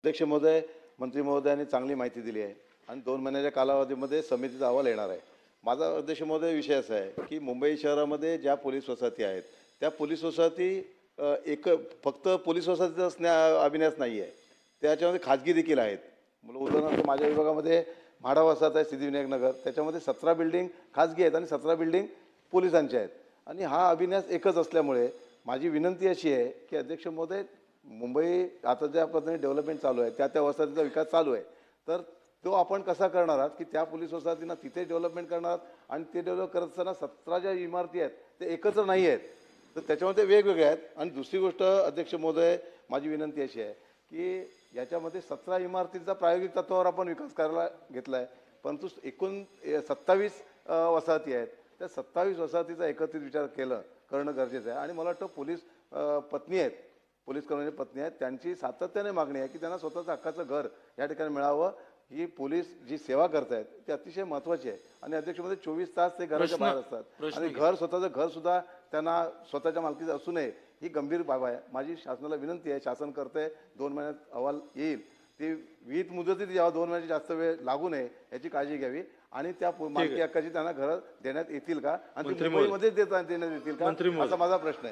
अध्यक्ष महोदय, मंत्री महोदयांनी चांगली माहिती दिली आहे आणि 2 महिन्याच्या कालावधीमध्ये समितीचा अहवाल येणार आहे. माझा अध्यक्ष महोदय विषय असा आहे की मुंबई शहरामध्ये ज्या पोलीस वसाहती आहेत, त्या पोलीस वसाहती फक्त पोलीस वसाहतीचाच अभिनयच नाही आहे. त्याच्यामध्ये खाजगी देखील आहेत. मला उदाहरणार्थ माझ्या विभागामध्ये म्हाडा वसाहत आहे, सिद्धिविनायक नगर. त्याच्यामध्ये 17 बिल्डिंग खाजगी आहेत आणि 17 बिल्डिंग पोलिसांच्या आहेत. आणि हा अभिन्यास एकच असल्यामुळे माझी विनंती अशी आहे की अध्यक्ष महोदय, मुंबई आता ज्या पद्धतीने डेव्हलपमेंट चालू आहे, त्या वसाहतीचा विकास चालू आहे. तर तो आपण कसा करणार आहात की त्या पोलीस वसाहतींना तिथे डेव्हलपमेंट करणार आहात आणि ते डेव्हलप करत असताना 17 ज्या इमारती आहेत ते एकत्र नाही आहेत, तर त्याच्यामध्ये वेगवेगळे आहेत. आणि दुसरी गोष्ट अध्यक्ष महोदय, माझी विनंती अशी आहे की याच्यामध्ये 17 इमारतींचा प्रायोगिक तत्वावर आपण विकास करायला घेतला आहे, परंतु एकूण 27 वसाहती आहेत. त्या 27 वसाहतीचा एकत्रित विचार करणं गरजेचं आहे. आणि मला वाटतं पोलीस पत्नी आहेत, पोलीस कर्मचारी पत्नी आहेत, त्यांची सातत्याने मागणी आहे की त्यांना स्वतःचं हक्काचं घर या ठिकाणी मिळावं. ही पोलीस जी सेवा करतायत ती अतिशय महत्त्वाची आहे. आणि अध्यक्षमध्ये 24 तास ते घराच्या बाहेर असतात आणि स्वतःचं घर सुद्धा त्यांना स्वतःच्या मालकीचं असू नये, ही गंभीर बाब आहे. माझी शासनाला विनंती आहे, शासन करतंय, 2 महिन्यात अहवाल येईल, ती विहित मुदतीत यावं, 2 महिन्याची जास्त वेळ लागू नये याची काळजी घ्यावी. आणि त्या मालकी हक्काची त्यांना घरं देण्यात येतील का आणि ती मुंबईमध्येच देण्यात येतील का, असा माझा प्रश्न आहे.